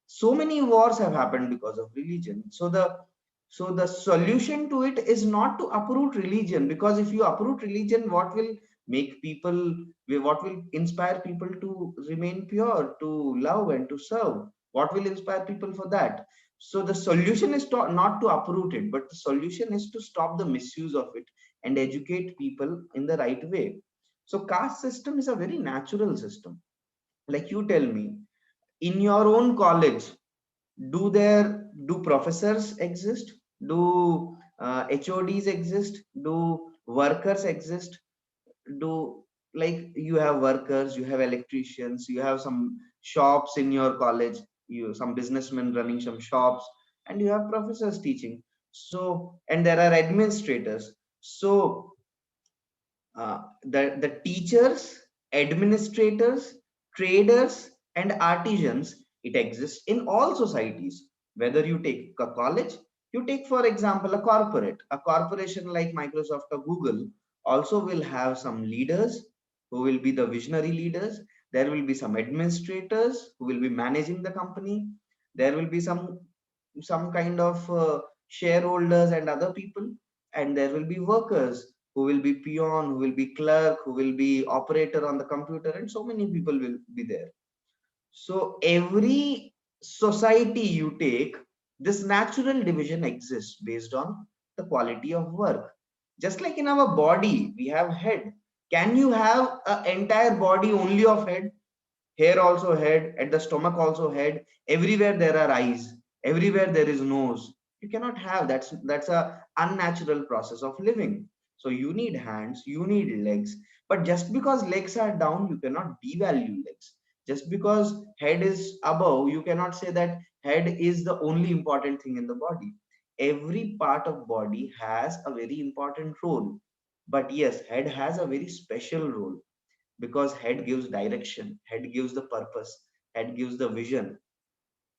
so many wars have happened because of religion. So the solution to it is not to uproot religion, because if you uproot religion, what will inspire people to remain pure, to love and to serve? What will inspire people for that? So the solution is not to uproot it, but the solution is to stop the misuse of it and educate people in the right way. So caste system is a very natural system. Like, you tell me, in your own college, do professors exist? Do HODs exist? Do workers exist? Do, like, you have workers, you have electricians, you have some shops in your college, some businessmen running some shops, and you have professors teaching. So, and there are administrators. So the teachers, administrators, traders, and artisans, it exists in all societies. Whether you take a college, you take, for example, a corporation like Microsoft or Google also will have some leaders who will be the visionary leaders, There will be some administrators who will be managing the company. There will be some kind of shareholders and other people, and there will be workers who will be peon, who will be clerk, who will be operator on the computer, and so many people will be there. So every society you take, this natural division exists based on the quality of work. Just like in our body, we have head. Can you have an entire body only of head? Hair also head, at the stomach also head. Everywhere there are eyes. Everywhere there is nose. You cannot have. That's a unnatural process of living. So you need hands, you need legs. But just because legs are down, you cannot devalue legs. Just because head is above, you cannot say that head is the only important thing in the body. Every part of body has a very important role. But yes, head has a very special role, because head gives direction, head gives the purpose, head gives the vision.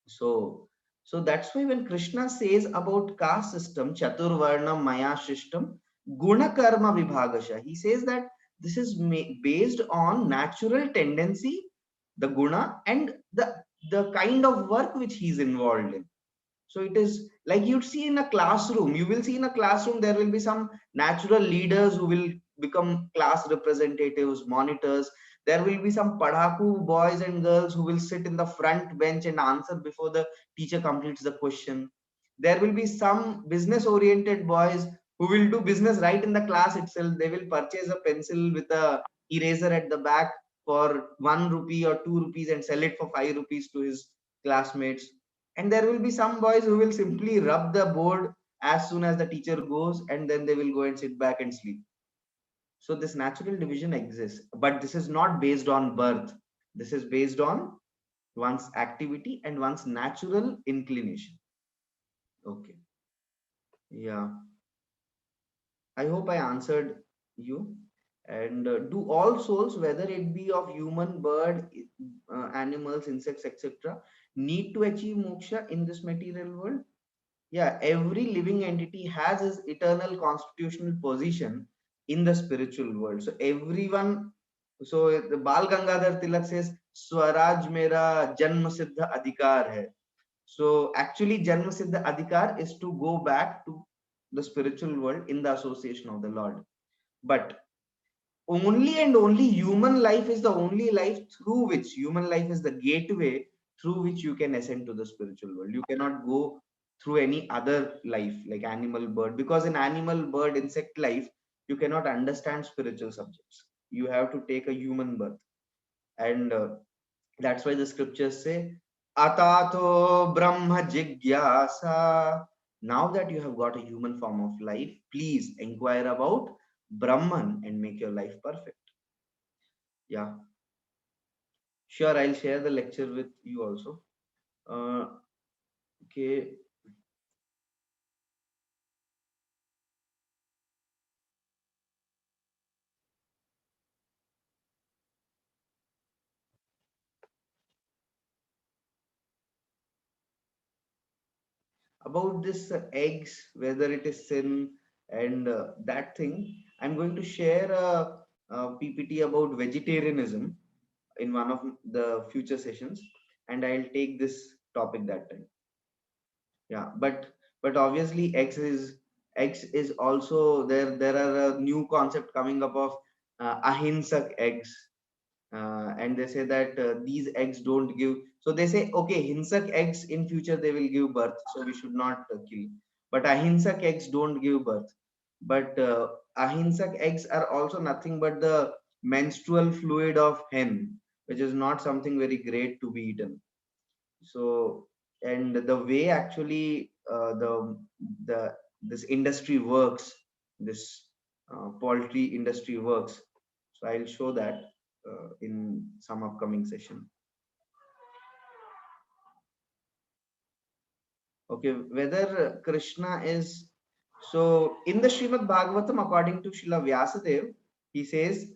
So that's why when Krishna says about caste system, chaturvarna maya system guna karma vibhagasha, he says that this is based on natural tendency, the guna, and the kind of work which he's involved in. So it is like you'd see in a classroom. You will see in a classroom there will be some natural leaders who will become class representatives, monitors. There will be some padaku boys and girls who will sit in the front bench and answer before the teacher completes the question. There will be some business oriented boys who will do business right in the class itself. They will purchase a pencil with a eraser at the back for 1 rupee or 2 rupees and sell it for 5 rupees to his classmates. And there will be some boys who will simply rub the board as soon as the teacher goes, and then they will go and sit back and sleep. So this natural division exists, but this is not based on birth. This is based on one's activity and one's natural inclination. Okay. Yeah. I hope I answered you. And do all souls, whether it be of human, bird, animals, insects, etc., need to achieve moksha in this material world? Yeah, every living entity has his eternal constitutional position in the spiritual world. So everyone, so the Bal Gangadhar Tilak says, Swaraj mera janma siddha adhikar hai. So actually, janma siddha adhikar is to go back to the spiritual world in the association of the Lord. But only and only human life is the only life through which, human life is the gateway through which you can ascend to the spiritual world. You cannot go through any other life like animal, bird, because in animal, bird, insect life you cannot understand spiritual subjects. You have to take a human birth. And that's why the scriptures say atato brahma jigyasa. Now that you have got a human form of life, please inquire about Brahman and make your life perfect. Yeah, sure, I'll share the lecture with you also. Okay. About this eggs, whether it is sin and that thing, I'm going to share a PPT about vegetarianism in one of the future sessions, and I'll take this topic that time. Yeah, but obviously eggs is also there. There are a new concept coming up of ahimsak eggs, and they say that these eggs don't give. So they say, okay, hinsak eggs in future they will give birth, so we should not kill. But ahimsak eggs don't give birth. But ahimsak eggs are also nothing but the menstrual fluid of hen, which is not something very great to be eaten. So, and the way actually the this industry works, this poultry industry works. So I'll show that in some upcoming session. Okay, whether Krishna is, so in the Srimad Bhagavatam, according to Srila Vyasadev, he says,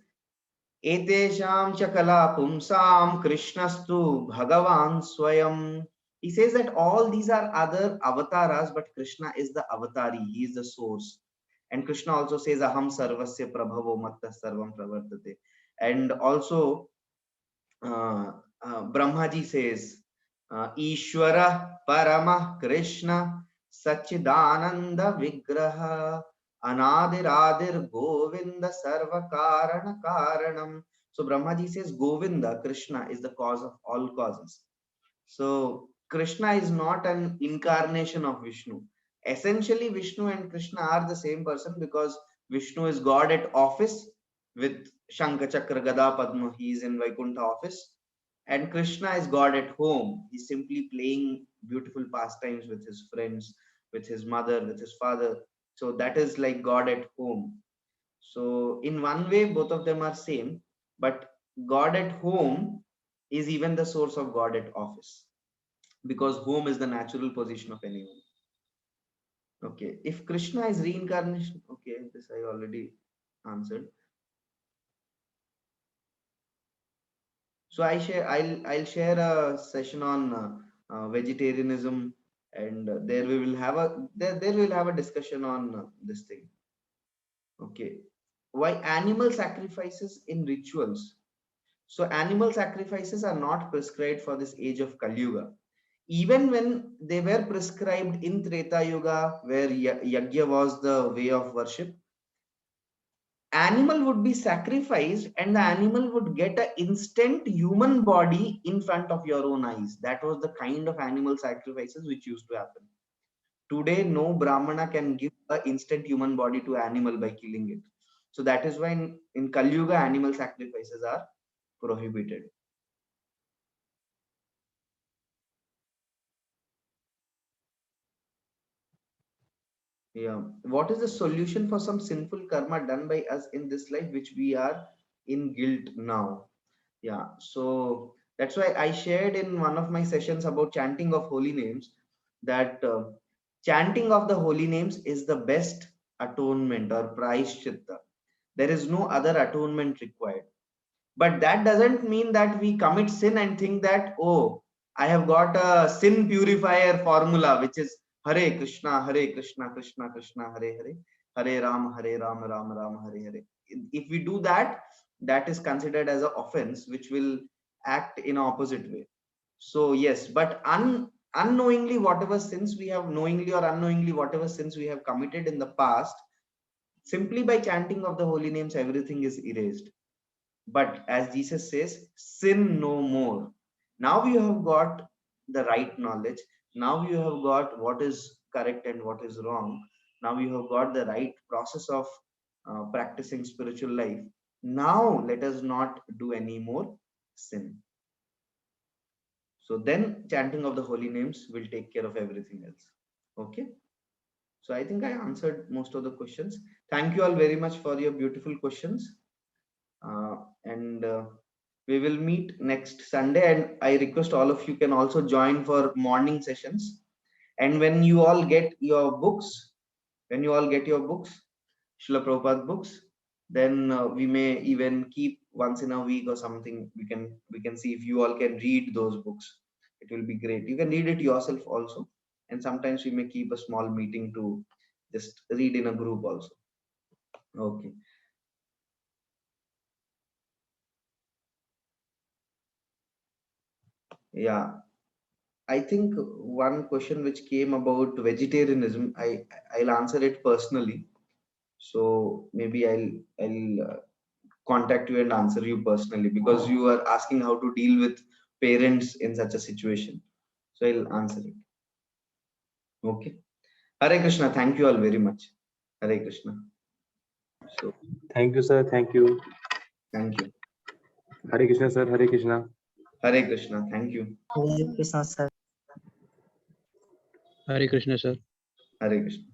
Etesham chakala pumsam Krishnastu Bhagavan Swayam. He says that all these are other avatars, but Krishna is the avatari, he is the source. And Krishna also says, Aham sarvasya prabhavo matta sarvam pravartate. And also, Brahmaji says, Ishvara Parama Krishna Sachidananda Vigraha Anadiradir Govinda Sarva Karana Karanam. So Brahmaji says Govinda, Krishna, is the cause of all causes. So Krishna is not an incarnation of Vishnu. Essentially, Vishnu and Krishna are the same person, because Vishnu is God at office with Shankha Chakra Gada Padma. He is in Vaikuntha office. And Krishna is God at home. He's simply playing beautiful pastimes with his friends, with his mother, with his father. So that is like God at home. So in one way, both of them are same, but God at home is even the source of God at office, because home is the natural position of anyone. Okay, if Krishna is reincarnation, okay, this I already answered. So I'll share a session on vegetarianism, and there we will have a discussion on this thing. Okay, why animal sacrifices in rituals? So animal sacrifices are not prescribed for this age of Kali Yuga. Even when they were prescribed in Treta Yuga, where Yagya was the way of worship, animal would be sacrificed and the animal would get an instant human body in front of your own eyes. That was the kind of animal sacrifices which used to happen. Today, no Brahmana can give an instant human body to animal by killing it. So that is why in Kali Yuga, animal sacrifices are prohibited. Yeah. What is the solution for some sinful karma done by us in this life, which we are in guilt now? Yeah. So that's why I shared in one of my sessions about chanting of holy names that chanting of the holy names is the best atonement or prayashchitta. There is no other atonement required. But that doesn't mean that we commit sin and think that, oh, I have got a sin purifier formula, which is Hare Krishna, Krishna Krishna, Hare Hare, Hare Ram, Ram Ram, Hare Hare. If we do that, that is considered as an offense, which will act in opposite way. So yes, but unknowingly, whatever sins we have, knowingly or unknowingly, whatever sins we have committed in the past, simply by chanting of the holy names, everything is erased. But as Jesus says, sin no more. Now you have got the right knowledge. Now you have got what is correct and what is wrong. Now you have got the right process of practicing spiritual life. Now let us not do any more sin. So then chanting of the holy names will take care of everything else. Okay. So I think I answered most of the questions. Thank you all very much for your beautiful questions. And we will meet next Sunday, and I request all of you can also join for morning sessions. And when you all get your books, Srila Prabhupada books, then we may even keep once in a week or something. We can see if you all can read those books. It will be great. You can read it yourself also, and sometimes we may keep a small meeting to just read in a group also. Okay. Yeah, I think one question which came about vegetarianism, I'll answer it personally. So maybe I'll contact you and answer you personally, because you are asking how to deal with parents in such a situation. So I'll answer it. Okay. Hare Krishna. Thank you all very much. Hare Krishna. So thank you, sir. Thank you. Thank you. Hare Krishna, sir. Hare Krishna. Hare Krishna. Thank you. Hare Krishna, sir. Hare Krishna, sir. Hare Krishna.